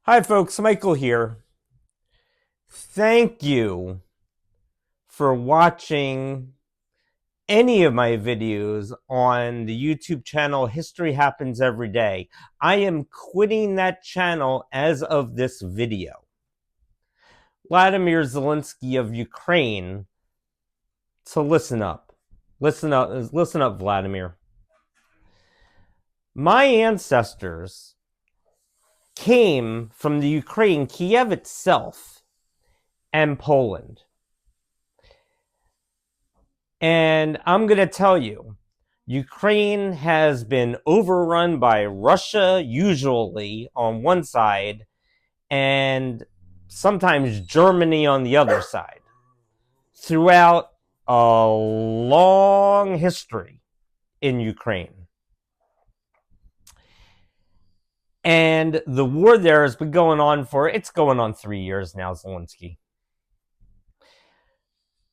Hi folks, Michael here. Thank you for watching any of my videos on the YouTube channel History Happens Every Day. I am quitting that channel as of this video. Vladimir Zelenskyy of Ukraine, so listen up. Listen up, Vladimir. My ancestors came from the Ukraine, Kiev itself, and Poland. And I'm going to tell you, Ukraine has been overrun by Russia, usually on one side, and sometimes Germany on the other side, throughout a long history in Ukraine. And the war there has been going on it's going on 3 years now, Zelenskyy.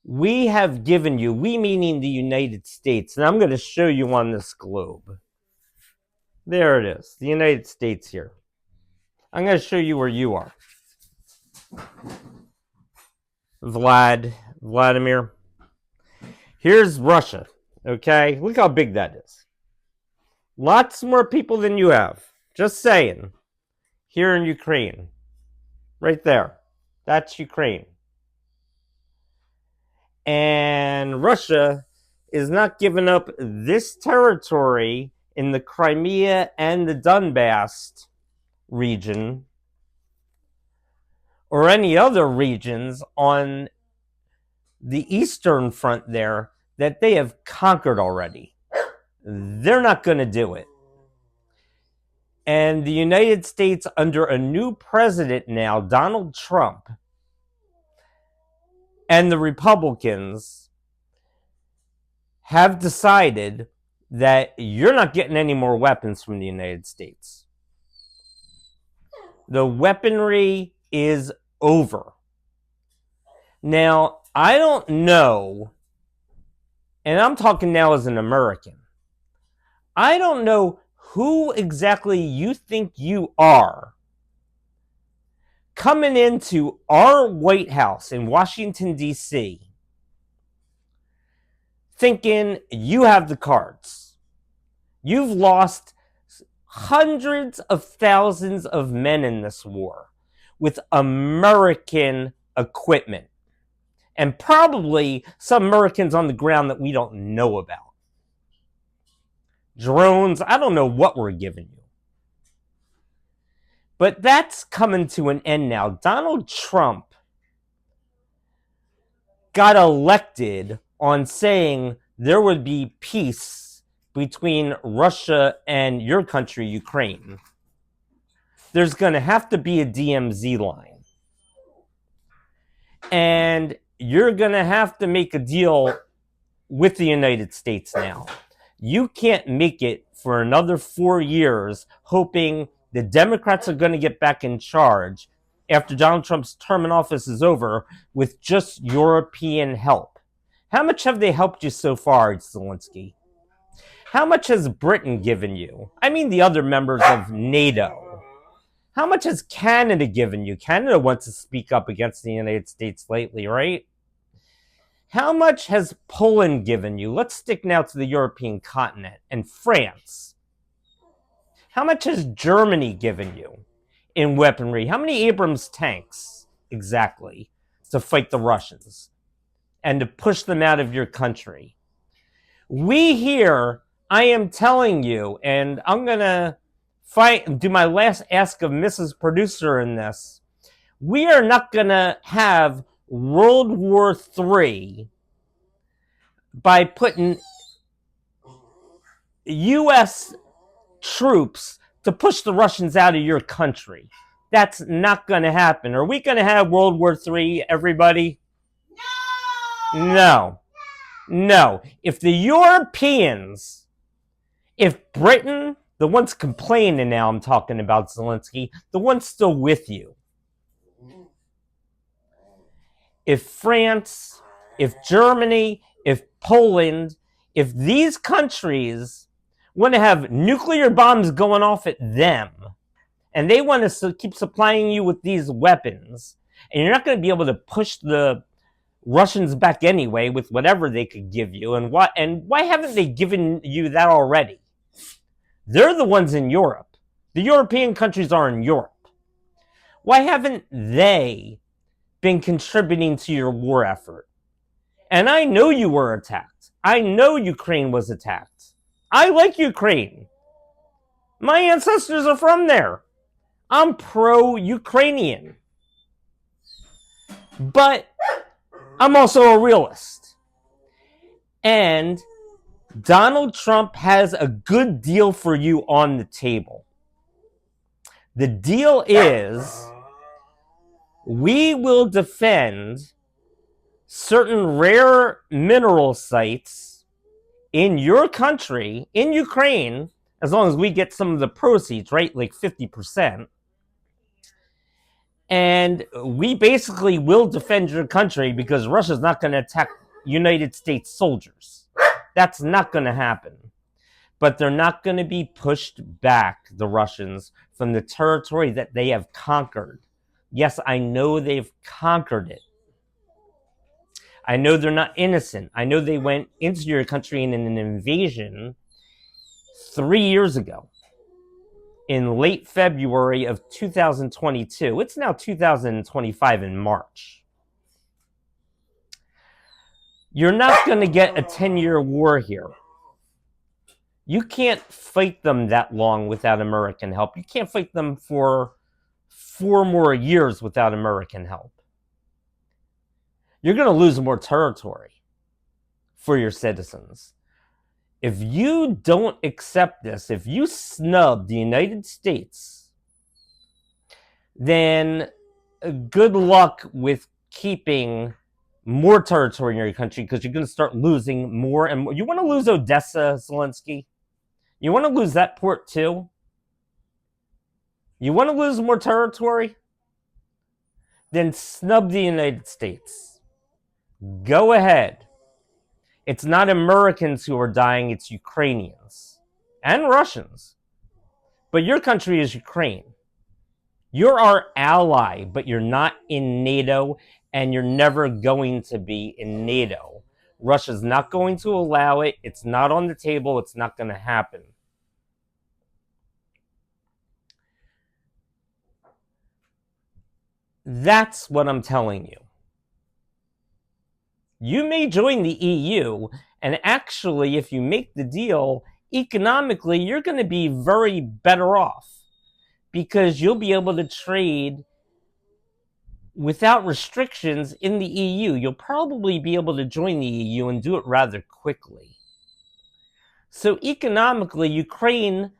We have given you, we meaning the United States, and I'm going to show you on this globe. There it is, the United States here. I'm going to show you where you are. Vladimir. Here's Russia, okay? Look how big that is. Lots more people than you have. Just saying. Here in Ukraine. Right there. That's Ukraine. And Russia is not giving up this territory in the Crimea and the Donbass region or any other regions on the Eastern Front there that they have conquered already. They're not going to do it. And the United States, under a new president now, Donald Trump, and the Republicans have decided that you're not getting any more weapons from the United States. The weaponry is over. Now, I don't know, and I'm talking now as an American, I don't know who exactly you think you are coming into our White House in Washington, D.C., thinking you have the cards. You've lost hundreds of thousands of men in this war with American equipment, and probably some Americans on the ground that we don't know about. Drones, I don't know what we're giving you. But that's coming to an end now. Donald Trump got elected on saying there would be peace between Russia and your country, Ukraine. There's going to have to be a DMZ line. And you're going to have to make a deal with the United States now. You can't make it for another 4 years hoping the Democrats are going to get back in charge after Donald Trump's term in office is over with just European help. How much have they helped you so far, Zelenskyy? How much has Britain given you? I mean the other members of NATO. How much has Canada given you? Canada wants to speak up against the United States lately, right? How much has Poland given you? Let's stick now to the European continent and France. How much has Germany given you in weaponry? How many Abrams tanks exactly to fight the Russians and to push them out of your country? We here, I am telling you, and I'm going to do my last ask of Mrs. Producer in this. We are not going to have World War III by putting U.S. troops to push the Russians out of your country. That's not going to happen. Are we going to have World War III, everybody? No. No. If the Europeans, if Britain, the ones complaining now, I'm talking about Zelenskyy, the ones still with you, if France, if Germany, if Poland, if these countries want to have nuclear bombs going off at them and they want to keep supplying you with these weapons, and you're not going to be able to push the Russians back anyway with whatever they could give you. And why haven't they given you that already? They're the ones in Europe. The European countries are in Europe. Why haven't they been contributing to your war effort? And I know you were attacked. I know Ukraine was attacked. I like Ukraine. My ancestors are from there. I'm pro-Ukrainian. But I'm also a realist. And Donald Trump has a good deal for you on the table. The deal is we will defend certain rare mineral sites in your country, in Ukraine, as long as we get some of the proceeds, right? Like 50%. And we basically will defend your country because Russia's not going to attack United States soldiers. That's not going to happen. But they're not going to be pushed back, the Russians, from the territory that they have conquered. Yes, I know they've conquered it. I know they're not innocent. I know they went into your country in an invasion 3 years ago, in late February of 2022. It's now 2025 in March. You're not going to get a 10-year war here. You can't fight them that long without American help. You can't fight them for 4 more years without American help. You're going to lose more territory for your citizens. If you don't accept this, if you snub the United States, then good luck with keeping more territory in your country, because you're going to start losing more and more. You want to lose Odessa, Zelenskyy? You want to lose that port too? You want to lose more territory? Then snub the United States. Go ahead. It's not Americans who are dying, it's Ukrainians and Russians. But your country is Ukraine. You're our ally, but you're not in NATO, and you're never going to be in NATO. Russia's not going to allow it. It's not on the table. It's not going to happen. That's what I'm telling you. You may join the EU, and actually, if you make the deal, economically, you're going to be very better off, because you'll be able to trade without restrictions in the EU. You'll probably be able to join the EU and do it rather quickly. So economically, Ukraine,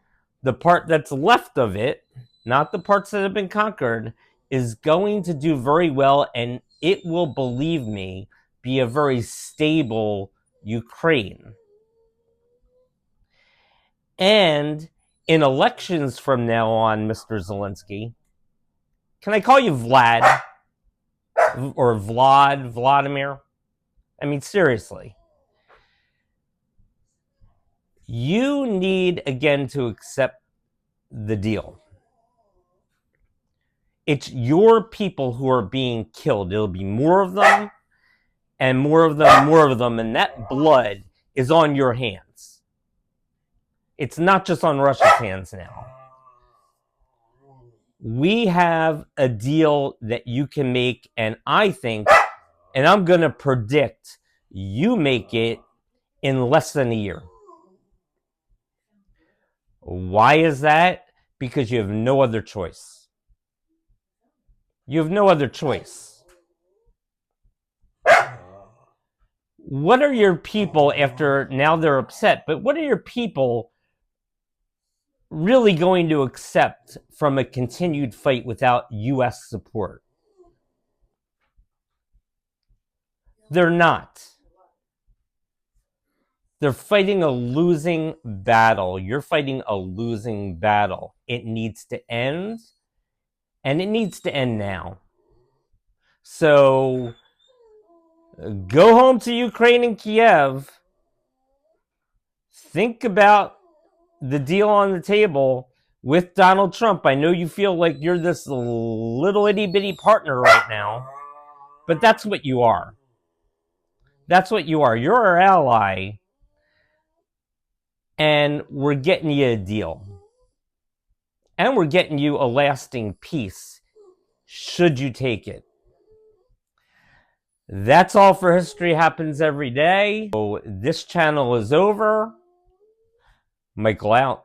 the part that's left of it, not the parts that have been conquered, is going to do very well, and it will, believe me, be a very stable Ukraine. And in elections from now on, Mr. Zelenskyy, can I call you Vlad? Or Vladimir? I mean, seriously. You need, again, to accept the deal. It's your people who are being killed. It'll be more of them, and more of them, and that blood is on your hands. It's not just on Russia's hands now. We have a deal that you can make, and I think, and I'm going to predict, you make it in less than a year. Why is that? Because you have no other choice. You have no other choice. What are your people, after now they're upset, but what are your people really going to accept from a continued fight without U.S. support? They're not. They're fighting a losing battle. You're fighting a losing battle. It needs to end, and it needs to end now. So go home to Ukraine and Kiev. Think about the deal on the table. with Donald Trump. I know you feel like you're this little itty bitty partner right now, but that's what you are. That's what you are. You're our ally, and we're getting you a deal. And we're getting you a lasting peace, should you take it. That's all for History Happens Every Day. So this channel is over. Michael out.